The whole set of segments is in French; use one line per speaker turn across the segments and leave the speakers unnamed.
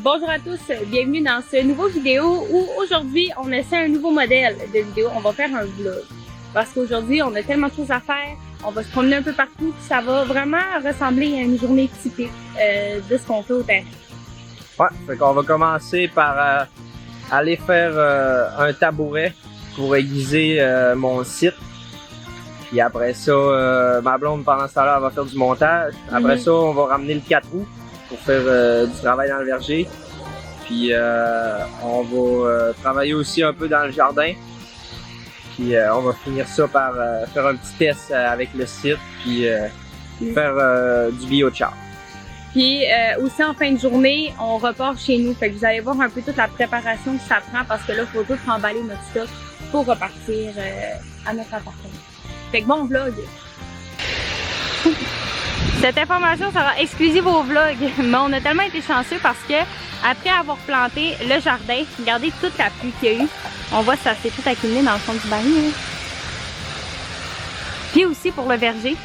Bonjour à tous, bienvenue dans ce nouveau vidéo où aujourd'hui on essaie un nouveau modèle de vidéo. On va faire un vlog parce qu'aujourd'hui on a tellement de choses à faire, on va se promener un peu partout, puis ça va vraiment ressembler à une journée typique de ce qu'on fait au terrain.
Ouais, fait qu'on va commencer par aller faire un tabouret pour aiguiser mon site. Puis après ça, ma blonde pendant ce temps-là va faire du montage. Après ça, on va ramener le 4 roues pour faire du travail dans le verger. Puis on va travailler aussi un peu dans le jardin. Puis on va finir ça par faire un petit test avec le site, puis faire du biochar.
Puis aussi en fin de journée, on repart chez nous. Fait que vous allez voir un peu toute la préparation que ça prend parce que là, il faut tout remballer notre stock pour repartir à notre appartement. Fait que bon vlog! Cette information sera exclusive au vlog, mais on a tellement été chanceux parce que après avoir planté le jardin, regardez toute la pluie qu'il y a eu. On voit que ça s'est tout accumulé dans le fond du baril. Puis aussi pour le verger,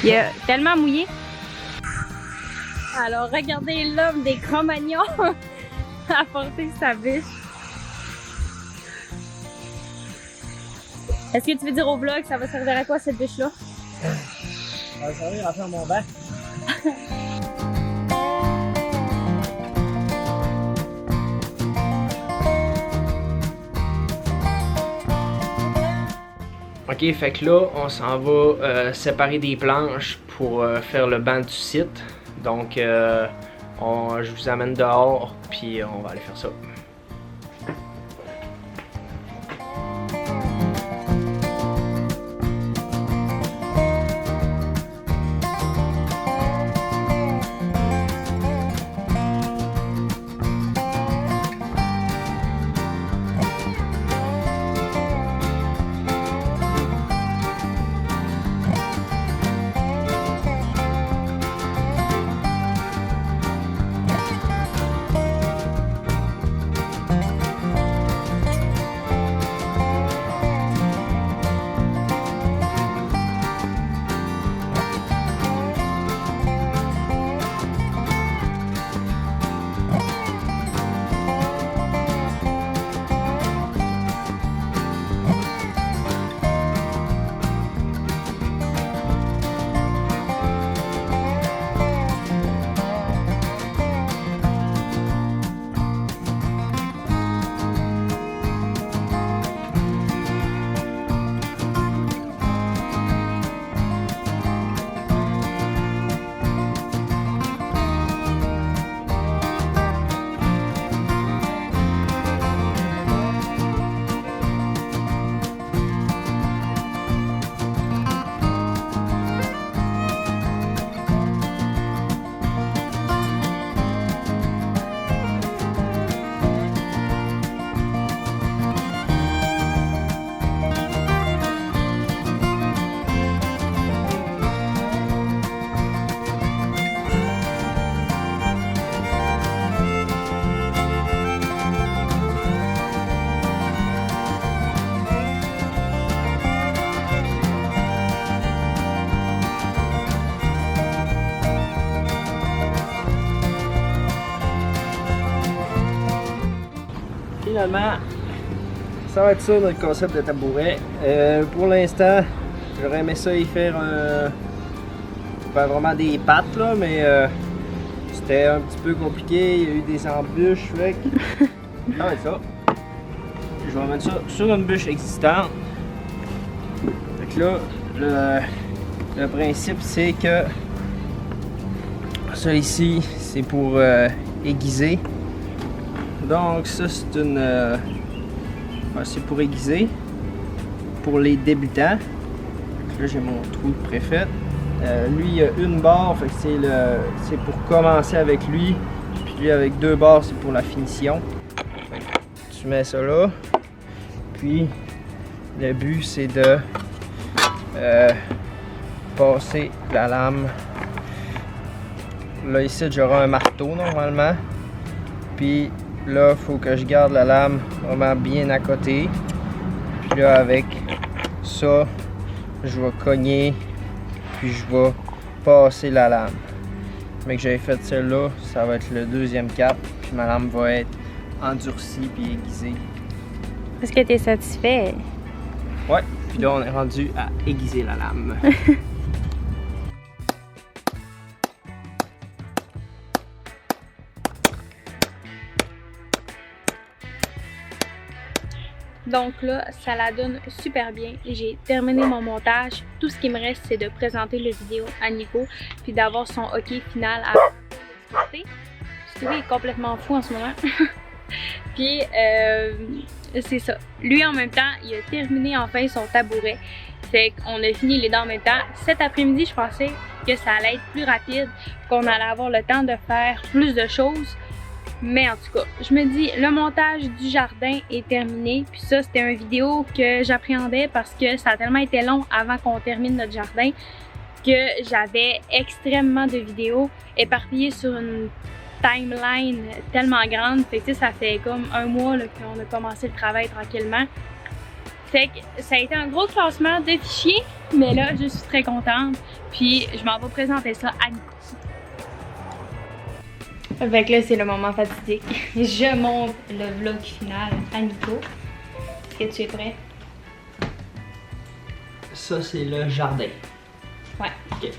il y a tellement mouillé. Alors regardez l'homme des Cro-Magnons à porter sa bûche. Est-ce que tu veux dire au vlog ça va servir à quoi cette bûche-là?
Ça va servir à faire mon bain. Ok, fait que là, on s'en va séparer des planches pour faire le banc du site. Donc, je vous amène dehors, puis on va aller faire ça. Finalement, ça va être ça notre concept de tabouret. Pour l'instant, j'aurais aimé ça y faire pas vraiment des pattes là, mais c'était un petit peu compliqué. Il y a eu des embûches, fait que ça va être ça. Je vais mettre ça sur une bûche existante. Fait que là, le principe c'est que ça ici, c'est pour aiguiser. Donc ça c'est c'est pour aiguiser pour les débutants. Là j'ai mon trou préfet. Lui il y a une barre, fait que c'est pour commencer avec lui. Puis lui avec deux barres c'est pour la finition. Fait que tu mets ça là. Puis le but c'est de passer la lame. Là ici j'aurai un marteau normalement. Puis là, il faut que je garde la lame vraiment bien à côté. Puis là, avec ça, je vais cogner, puis je vais passer la lame. Mais que j'avais fait celle-là, ça va être le deuxième cap. Puis puis ma lame va être endurcie puis aiguisée.
Est-ce que tu es satisfait?
Ouais, puis là on est rendu à aiguiser la lame.
Donc là, ça la donne super bien. J'ai terminé mon montage. Tout ce qui me reste, c'est de présenter la vidéo à Nico, puis d'avoir son OK final à l'exporter. Stewie est complètement fou en ce moment. Puis c'est ça. Lui en même temps, il a terminé enfin son tabouret. Fait qu'on a fini les dents en même temps. Cet après-midi, je pensais que ça allait être plus rapide, qu'on allait avoir le temps de faire plus de choses. Mais en tout cas, je me dis, le montage du jardin est terminé. Puis ça, c'était une vidéo que j'appréhendais parce que ça a tellement été long avant qu'on termine notre jardin que j'avais extrêmement de vidéos éparpillées sur une timeline tellement grande. Fait que ça fait comme un mois qu'on a commencé le travail tranquillement. Fait que ça a été un gros classement de fichiers, mais là, je suis très contente. Puis je m'en vais présenter ça à Nico. Fait que là, c'est le moment fatidique. Je monte le vlog final à Nico. Est-ce que tu es prêt?
Ça, c'est le jardin.
Ouais.
Ok.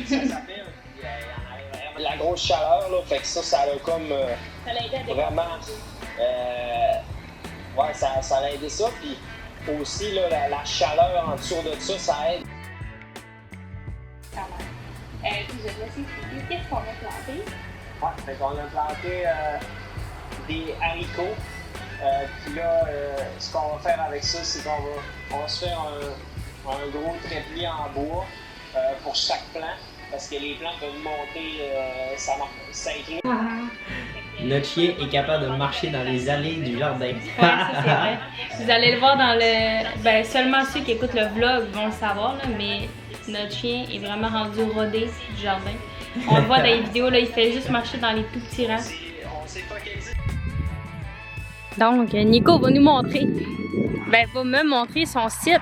Ça s'appelle. La grosse chaleur, là, fait que ça a comme vraiment. Ouais, ça a aidé ça. Puis aussi, là, la chaleur en dessous de ça, ça aide.
Qu'est-ce qu'on a planté?
Ouais, fait qu'on a planté des haricots. Puis là, ce qu'on va faire avec ça, c'est qu'on va se faire un gros trépied en bois pour chaque plant. Parce que les plants peuvent monter, ça incline.
Notre chien est capable de marcher dans les allées du jardin.
Ouais, ça c'est vrai. Vous allez le voir dans le... Ben, seulement ceux qui écoutent le vlog vont le savoir, là, mais notre chien est vraiment rendu rodé du jardin. On le voit dans les vidéos, là, il fait juste marcher dans les tout petits rangs. Donc, Nico va nous montrer, va me montrer son site.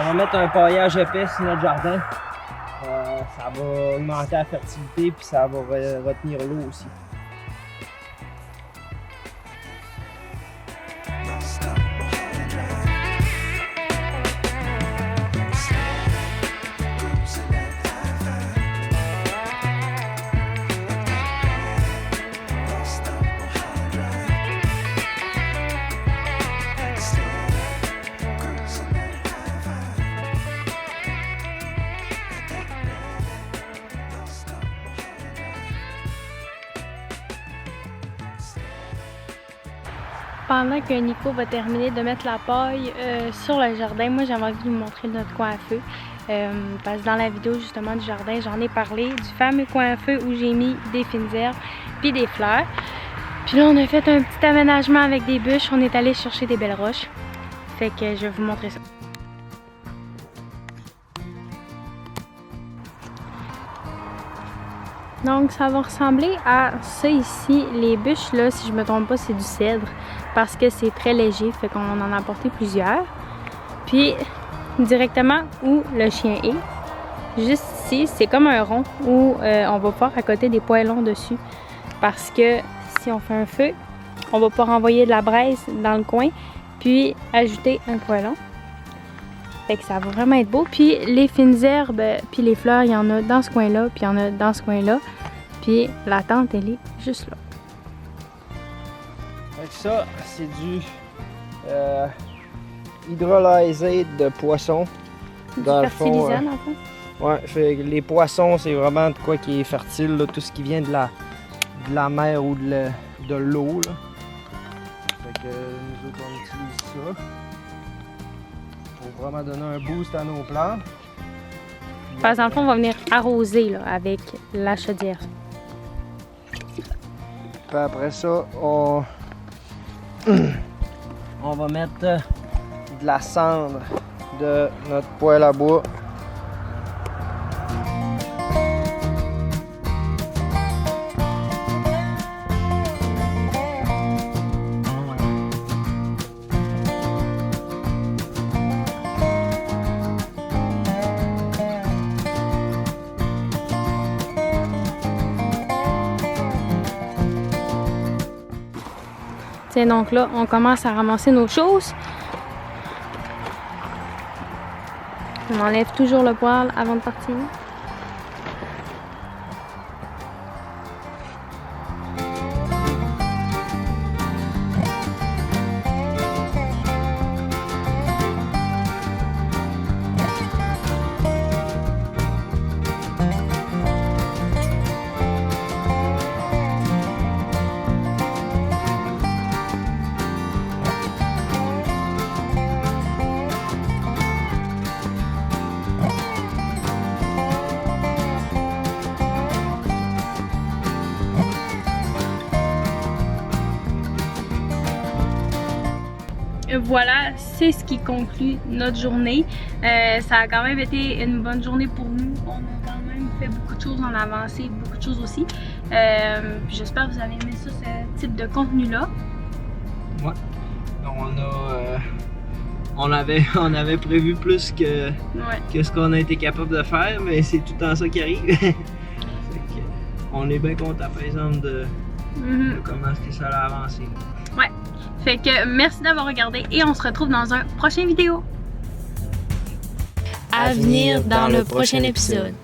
On va mettre un paillage épais sur notre jardin. Ça va augmenter la fertilité puis ça va retenir l'eau aussi.
Pendant que Nico va terminer de mettre la paille sur le jardin, moi j'avais envie de vous montrer notre coin à feu. Parce que dans la vidéo justement du jardin, j'en ai parlé du fameux coin à feu où j'ai mis des fines herbes puis des fleurs. Puis là on a fait un petit aménagement avec des bûches, on est allé chercher des belles roches. Fait que je vais vous montrer ça. Donc ça va ressembler à ça ici. Les bûches là, si je me trompe pas, c'est du cèdre parce que c'est très léger, fait qu'on en a apporté plusieurs. Puis directement où le chien est, juste ici, c'est comme un rond où on va pouvoir accoter des poêlons dessus parce que si on fait un feu, on va pouvoir envoyer de la braise dans le coin puis ajouter un poêlon. Fait que ça va vraiment être beau. Puis les fines herbes, puis les fleurs, il y en a dans ce coin-là, puis il y en a dans ce coin-là. Puis la tente, elle est juste là.
Fait que ça, c'est du hydrolysé de poisson. Dans le fond,
fertilisant, dans le fond.
Ouais, fait que les poissons, c'est vraiment de quoi qui est fertile, là, tout ce qui vient de la mer ou de l'eau. Fait que nous autres, on utilise ça pour vraiment donner un boost à nos plantes.
Parce que dans le fond, on va venir arroser là, avec la chaudière.
Puis après ça, on va mettre de la cendre de notre poêle à bois.
Tiens, donc là, on commence à ramasser nos choses. On enlève toujours le poêle avant de partir. Voilà, c'est ce qui conclut notre journée. Ça a quand même été une bonne journée pour nous. On a quand même fait beaucoup de choses en avancée, beaucoup de choses aussi. J'espère que vous avez aimé ça, ce type de contenu-là.
Ouais. On avait prévu plus que ce qu'on a été capable de faire, mais c'est tout le temps ça qui arrive. On est bien content par exemple de comment ça a avancé.
Ouais. Fait que merci d'avoir regardé et on se retrouve dans un prochain vidéo.
À venir dans le prochain épisode.